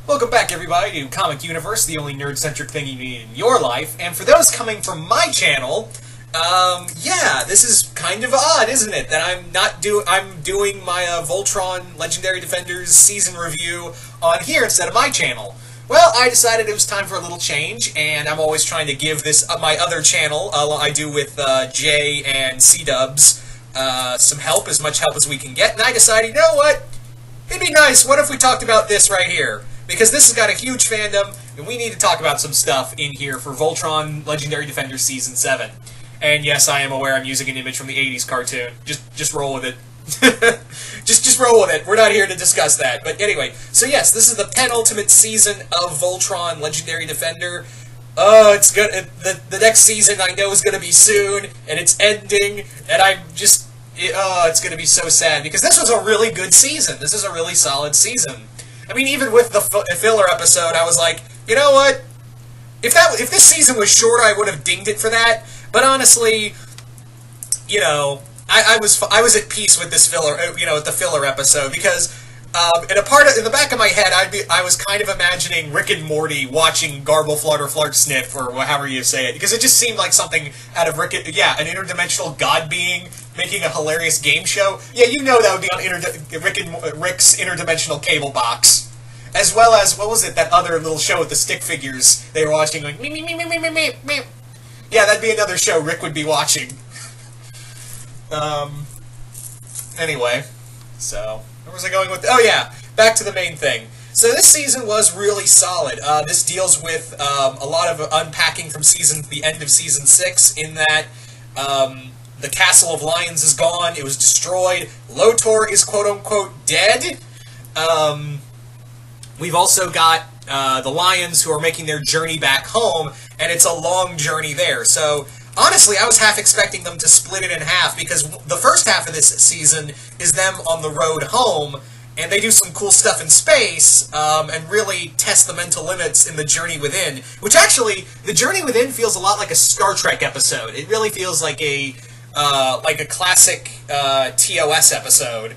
Welcome back, everybody, to Comic Universe, the only nerd-centric thing you need in your life. And for those coming from my channel, yeah, this is kind of odd, isn't it? That I'm doing my Voltron Legendary Defenders season review on here instead of my channel. Well, I decided it was time for a little change, and I'm always trying to give this my other channel, I do with Jay and C-Dubs, some help, as much help as we can get. And I decided, you know what? It'd be nice. What if we talked about this right here? Because this has got a huge fandom, and we need to talk about some stuff in here for Voltron Legendary Defenders Season 7. And yes, I am aware I'm using an image from the 80s cartoon. Just roll with it. just roll with it. We're not here to discuss that. But anyway, so yes, this is the penultimate season of Voltron Legendary Defender. Oh, it's good. The next season I know is going to be soon, and it's ending, and I'm just... Oh, it's going to be so sad, because this was a really good season. This is a really solid season. I mean, even with the filler episode, I was like, you know what? If this season was shorter, I would have dinged it for that. But honestly, you know, I was at peace with this filler, with the filler episode, because in the back of my head, I was kind of imagining Rick and Morty watching Garble Flutter Flart Sniff, or however you say it, because it just seemed like something out of an interdimensional god being making a hilarious game show. Yeah, you know that would be on Rick's interdimensional cable box, as well as what was it, that other little show with the stick figures they were watching, like me me me me me me me me. Yeah, that'd be another show Rick would be watching. Anyway, so. Where was I going with? Oh yeah, back to the main thing. So this season was really solid. This deals with a lot of unpacking from the end of season 6. In that the Castle of Lions is gone; it was destroyed. Lotor is quote unquote dead. We've also got the Lions who are making their journey back home, and it's a long journey there. So. Honestly, I was half expecting them to split it in half, because the first half of this season is them on the road home, and they do some cool stuff in space, and really test the mental limits in the Journey Within, which actually, the Journey Within feels a lot like a Star Trek episode. It really feels like a classic TOS episode.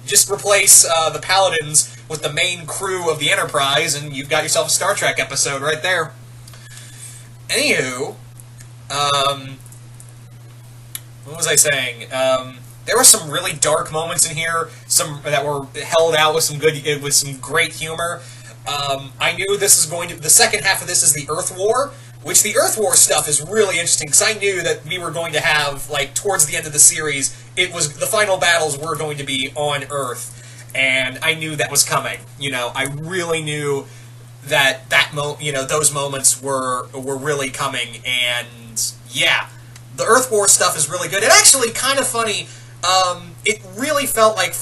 Just replace the Paladins with the main crew of the Enterprise, and you've got yourself a Star Trek episode right there. Anywho... what was I saying? There were some really dark moments in here, some that were held out with some great humor. I knew this is the second half of this is the Earth War, which the Earth War stuff is really interesting, because I knew that we were going to have, like, towards the end of the series, the final battles were going to be on Earth, and I knew that was coming. You know, I really knew that those moments were really coming, and yeah, the Earth War stuff is really good. And actually, kind of funny, it really felt like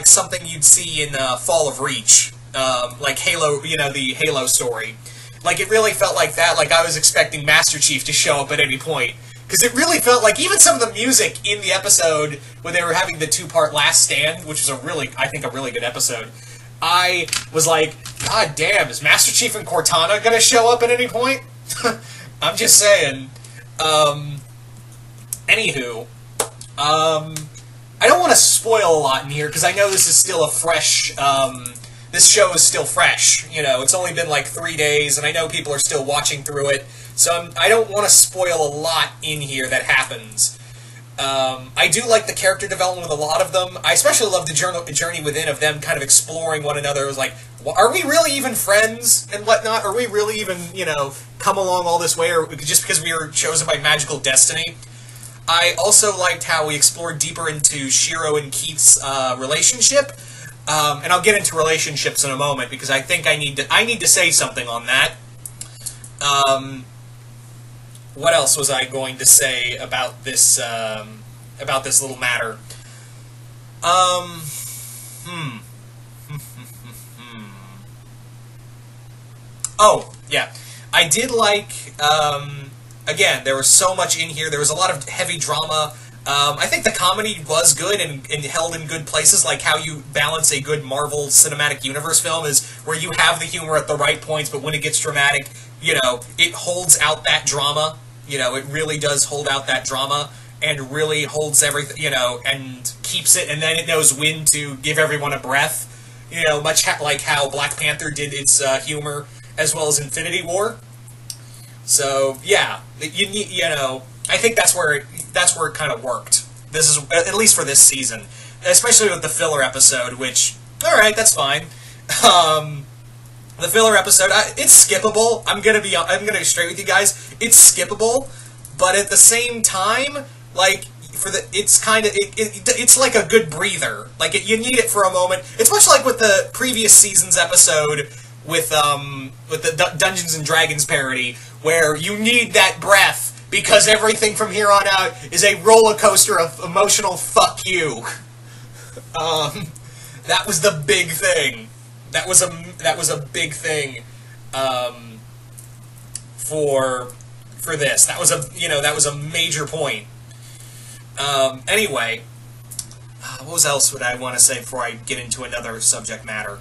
something you'd see in Fall of Reach, like Halo, the Halo story. Like, it really felt like that, like I was expecting Master Chief to show up at any point. Because it really felt like, even some of the music in the episode, when they were having the 2-part Last Stand, which was I think a really good episode, I was like, God damn, is Master Chief and Cortana gonna show up at any point? I'm just saying. Anywho, I don't want to spoil a lot in here, because I know this is still a fresh, this show is still fresh, it's only been like 3 days, and I know people are still watching through it, so I don't want to spoil a lot in here that happens. I do like the character development with a lot of them. I especially love the journey within of them kind of exploring one another. It was like, are we really even friends and whatnot? Are we really even, come along all this way, or just because we were chosen by magical destiny? I also liked how we explored deeper into Shiro and Keith's relationship, and I'll get into relationships in a moment, because I think I need to say something on that. What else was I going to say about this little matter? Oh, yeah. I did like, again, there was so much in here. There was a lot of heavy drama. I think the comedy was good and held in good places, like how you balance a good Marvel Cinematic Universe film is where you have the humor at the right points, but when it gets dramatic, it holds out that drama. It really does hold out that drama, and really holds everything, and keeps it, and then it knows when to give everyone a breath. much like how Black Panther did its humor, as well as Infinity War. So yeah, I think that's where it kind of worked. This is at least for this season, especially with the filler episode. Which, all right, that's fine. The filler episode, it's skippable. I'm gonna be straight with you guys. It's skippable, but at the same time, like it's like a good breather. Like you need it for a moment. It's much like with the previous season's episode with the Dungeons and Dragons parody, where you need that breath because everything from here on out is a roller coaster of emotional fuck you. That was the big thing. That was a big thing for this. That was a major point. Anyway, what else would I want to say before I get into another subject matter?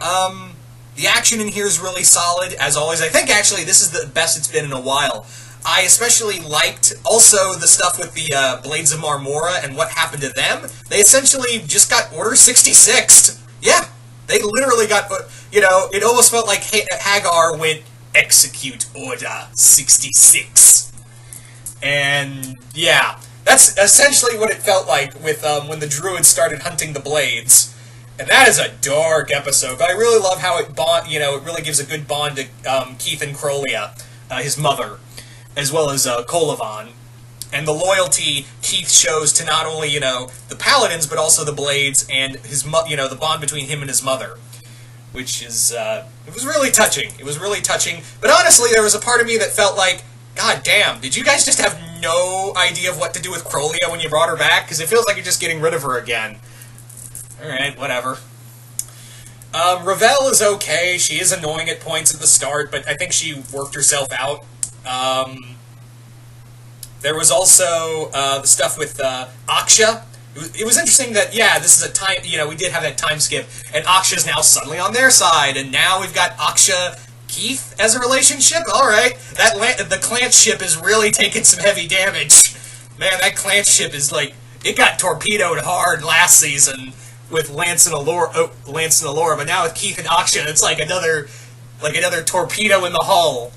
The action in here is really solid, as always. I think, actually, this is the best it's been in a while. I especially liked, also, the stuff with the Blades of Marmora and what happened to them. They essentially just got Order 66'd. Yeah, they literally got, it almost felt like Hagar went, execute Order 66. And, yeah, that's essentially what it felt like with when the Druids started hunting the Blades. And that is a dark episode, but I really love how it really gives a good bond to Keith and Crowlia, his mother, as well as Colavan, and the loyalty Keith shows to not only the Paladins but also the Blades and his the bond between him and his mother, which is it was really touching. It was really touching, but honestly, there was a part of me that felt like, God damn, did you guys just have no idea of what to do with Crowlia when you brought her back? Because it feels like you're just getting rid of her again. Alright, whatever. Ravel is okay. She is annoying at points at the start, but I think she worked herself out. There was also the stuff with Aksha. It was interesting that, yeah, this is a time, we did have that time skip, and Aksha's now suddenly on their side, and now we've got Aksha Keith as a relationship? Alright. The Clanch ship is really taking some heavy damage. Man, that Clanch ship is like, it got torpedoed hard last season with Lance and Allura, but now with Keith and Aksha, it's like another torpedo in the hull.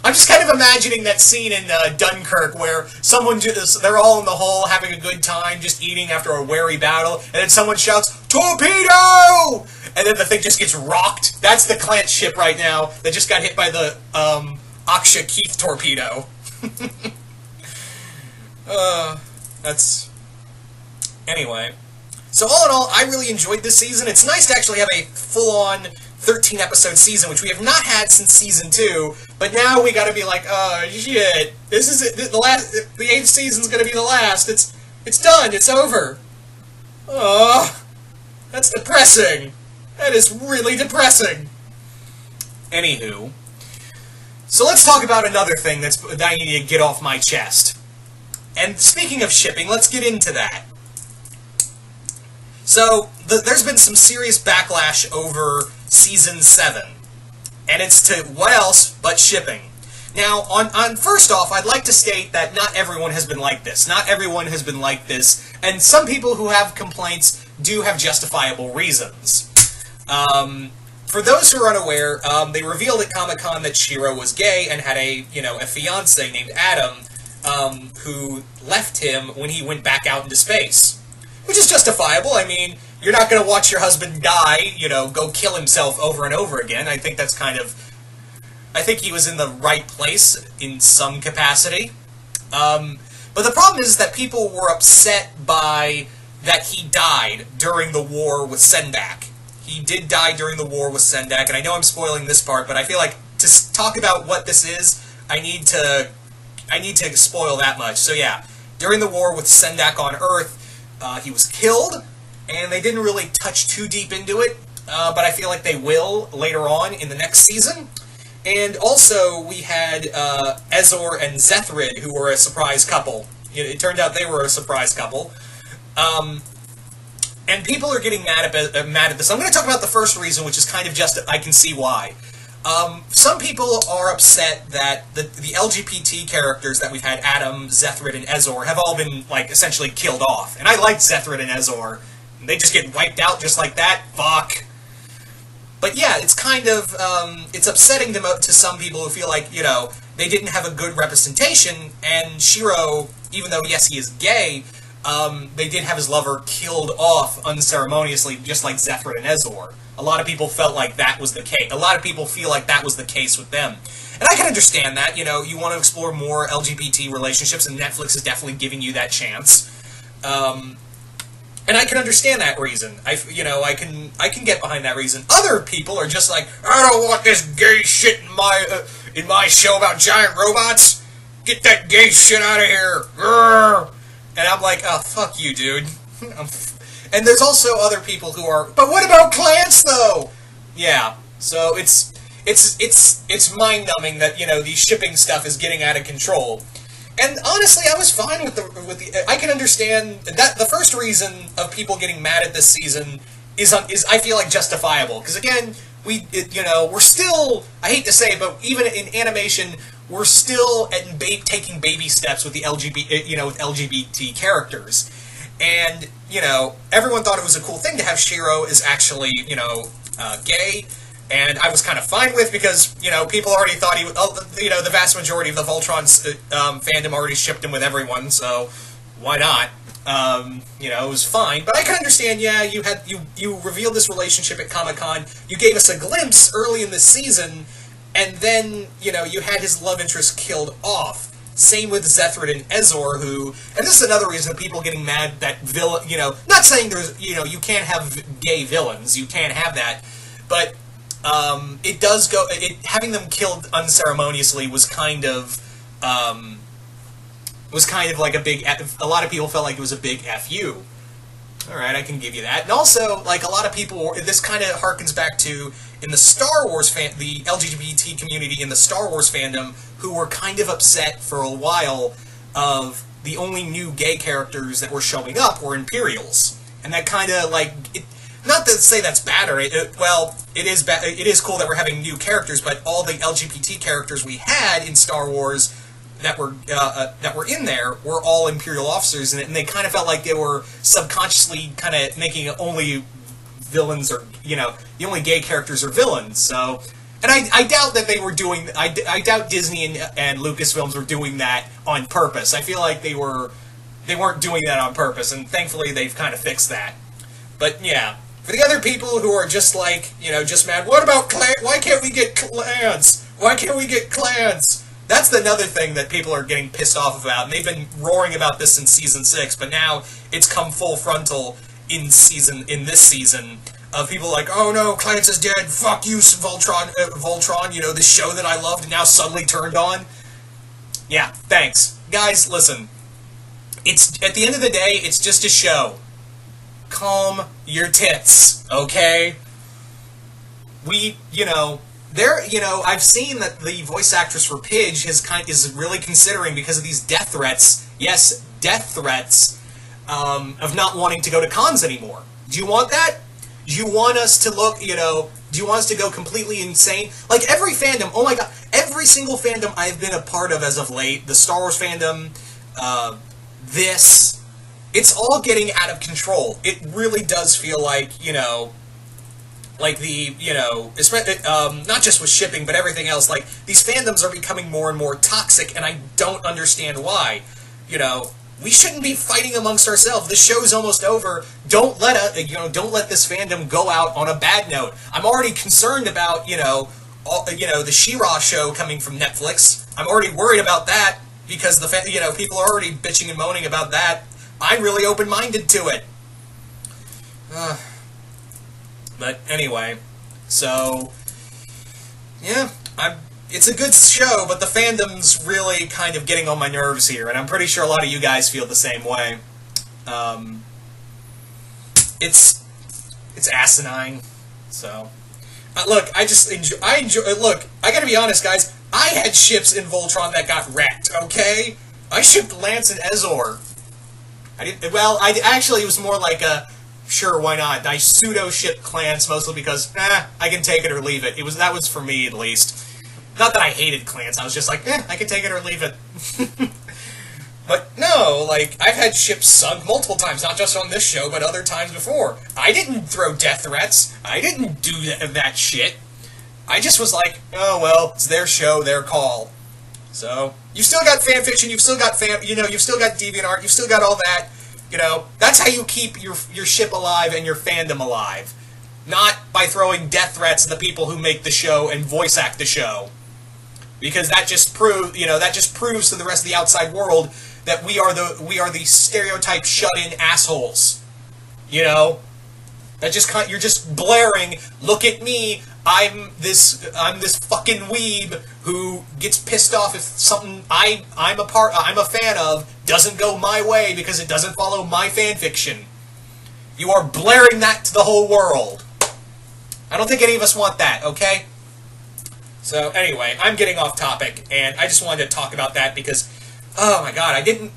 I'm just kind of imagining that scene in Dunkirk where they're all in the hull having a good time, just eating after a wary battle, and then someone shouts, "Torpedo!" And then the thing just gets rocked. That's the Clanch ship right now that just got hit by the Aksha Keith torpedo. Anyway. So all in all, I really enjoyed this season. It's nice to actually have a full-on 13-episode season, which we have not had since Season 2, but now we gotta be like, oh, shit, this is it. The 8th season's gonna be the last. It's done. It's over. Oh, that's depressing. That is really depressing. Anywho, so let's talk about another thing that I need to get off my chest. And speaking of shipping, let's get into that. So, there's been some serious backlash over Season 7. And it's to what else but shipping. Now, first off, I'd like to state that not everyone has been like this. Not everyone has been like this. And some people who have complaints do have justifiable reasons. For those who are unaware, they revealed at Comic-Con that Shiro was gay and had a fiancé named Adam, who left him when he went back out into space. Which is justifiable. I mean, you're not going to watch your husband die, go kill himself over and over again. I think that's I think he was in the right place in some capacity. But the problem is that people were upset by that he died during the war with Sendak. He did die during the war with Sendak, and I know I'm spoiling this part, but I feel like to talk about what this is, I need to spoil that much. So yeah, during the war with Sendak on Earth, he was killed, and they didn't really touch too deep into it, but I feel like they will later on in the next season. And also, we had Ezor and Zethrid, who were a surprise couple. It turned out they were a surprise couple. And people are getting mad at this. I'm going to talk about the first reason, which is kind of just, I can see why. Some people are upset that the LGBT characters that we've had, Adam, Zethrid, and Ezor, have all been, essentially killed off. And I liked Zethrid and Ezor. They just get wiped out just like that? Fuck. But yeah, it's kind of, it's upsetting to some people who feel like, you know, they didn't have a good representation, and Shiro, even though, yes, he is gay, they did have his lover killed off unceremoniously, just like Zephyr and Ezor. A lot of people felt like that was the case. A lot of people feel like that was the case with them. And I can understand that, you know, you want to explore more LGBT relationships, and Netflix is definitely giving you that chance. And I can understand that reason. I can get behind that reason. Other people are just like, I don't want this gay shit in my show about giant robots. Get that gay shit out of here. Grr. And I'm like, oh, fuck you, dude. And there's also other people who are, but what about Clance, though? Yeah, so it's mind-numbing that, you know, the shipping stuff is getting out of control. And honestly, I was fine with the. I can understand that the first reason of people getting mad at this season is I feel like justifiable, because again, we're still, I hate to say it, but even in animation, we're still taking baby steps with the LGBT characters, and you know, everyone thought it was a cool thing to have Shiro is actually, you know, gay. And I was kind of fine with, because, you know, people already thought he, you know, the vast majority of the Voltron fandom already shipped him with everyone, so why not? You know, it was fine. But I can understand, yeah, you revealed this relationship at Comic-Con, you gave us a glimpse early in the season, and then, you know, you had his love interest killed off. Same with Zethrid and Ezor, who, and this is another reason people getting mad that you know, not saying there's, you know, you can't have gay villains, you can't have that, but it does go. Having them killed unceremoniously was kind of like a big. A lot of people felt like it was a big fu. All right, I can give you that. And also, like, a lot of people, this kind of harkens back to in the Star Wars the LGBT community in the Star Wars fandom, who were kind of upset for a while of the only new gay characters that were showing up were Imperials, and that kind of like. Not to say that's bad, or well, it is bad. It is cool that we're having new characters, but all the LGBT characters we had in Star Wars that were in there were all Imperial officers, and they kind of felt like they were subconsciously kind of making only villains, or you know, the only gay characters are villains. So, and I doubt that they were doing. I doubt Disney and Lucasfilms were doing that on purpose. I feel like they weren't doing that on purpose, and thankfully they've kind of fixed that. But yeah. For the other people who are just like, you know, just mad, what about clans? Why can't we get clans? Why can't we get clans? That's another thing that people are getting pissed off about, and they've been roaring about this since Season 6, but now it's come full frontal in this season, of people like, oh no, Clance is dead, fuck you, Voltron, you know, this show that I loved and now suddenly turned on. Yeah, thanks. Guys, listen, it's, at the end of the day, it's just a show. Calm your tits, okay? You know, I've seen that the voice actress for Pidge is really considering, because of these death threats, yes, death threats, of not wanting to go to cons anymore. Do you want that? Do you want us to look, you know, do you want us to go completely insane? Like, every fandom, oh my god, every single fandom I've been a part of as of late, the Star Wars fandom, it's all getting out of control. It really does feel like, you know, like the, you know, not just with shipping, but everything else, like, these fandoms are becoming more and more toxic, and I don't understand why. You know, we shouldn't be fighting amongst ourselves. This show's almost over. Don't let this fandom go out on a bad note. I'm already concerned about, you know, the She-Ra show coming from Netflix. I'm already worried about that, because people are already bitching and moaning about that. I'm really open-minded to it. But anyway, so yeah, it's a good show, but the fandom's really kind of getting on my nerves here, and I'm pretty sure a lot of you guys feel the same way. It's asinine. So look, I enjoy. Look, I gotta be honest, guys. I had ships in Voltron that got wrecked. Okay, I shipped Lance and Ezor. Actually, it was more like a, sure, why not? I pseudo-shipped Clance, mostly because, I can take it or leave it. That was for me, at least. Not that I hated Clance, I was just like, I can take it or leave it. But no, like, I've had ships sunk multiple times, not just on this show, but other times before. I didn't throw death threats. I didn't do that shit. I just was like, oh, well, it's their show, their call. So, you've still got fanfiction, you've still got you've still got DeviantArt, you've still got all that. You know, that's how you keep your ship alive and your fandom alive. Not by throwing death threats at the people who make the show and voice act the show. Because that just proves to the rest of the outside world that we are the stereotype shut-in assholes. You know? You're just blaring, look at me, I'm this fucking weeb who gets pissed off if something I'm a fan of doesn't go my way because it doesn't follow my fanfiction. You are blaring that to the whole world. I don't think any of us want that, okay? So anyway, I'm getting off topic, and I just wanted to talk about that because, oh my god, the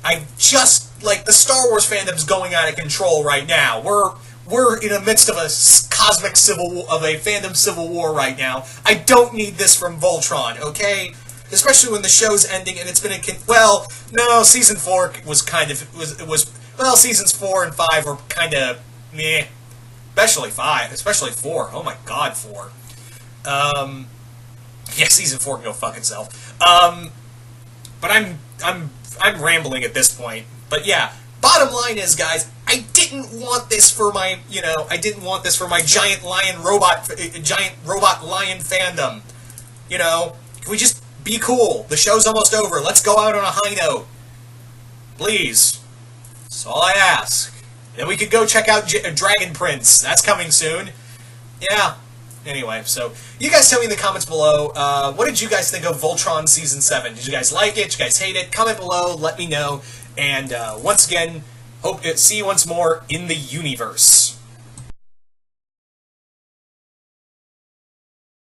Star Wars fandom's going out of control right now. We're in the midst of a cosmic fandom civil war right now. I don't need this from Voltron, okay? Especially when the show's ending and it's been season 4 was seasons 4 and 5 were kind of meh. Especially 4. Oh my god, 4. Yeah, season 4 can go fuck itself. But I'm rambling at this point. But yeah, bottom line is, guys, I didn't want this for my giant robot lion fandom. You know, can we just be cool? The show's almost over. Let's go out on a high note. Please. That's all I ask. Then we could go check out Dragon Prince. That's coming soon. Yeah. Anyway, so you guys tell me in the comments below, what did you guys think of Voltron Season 7? Did you guys like it? Did you guys hate it? Comment below, let me know. And once again, hope to see you once more in the Youniverse.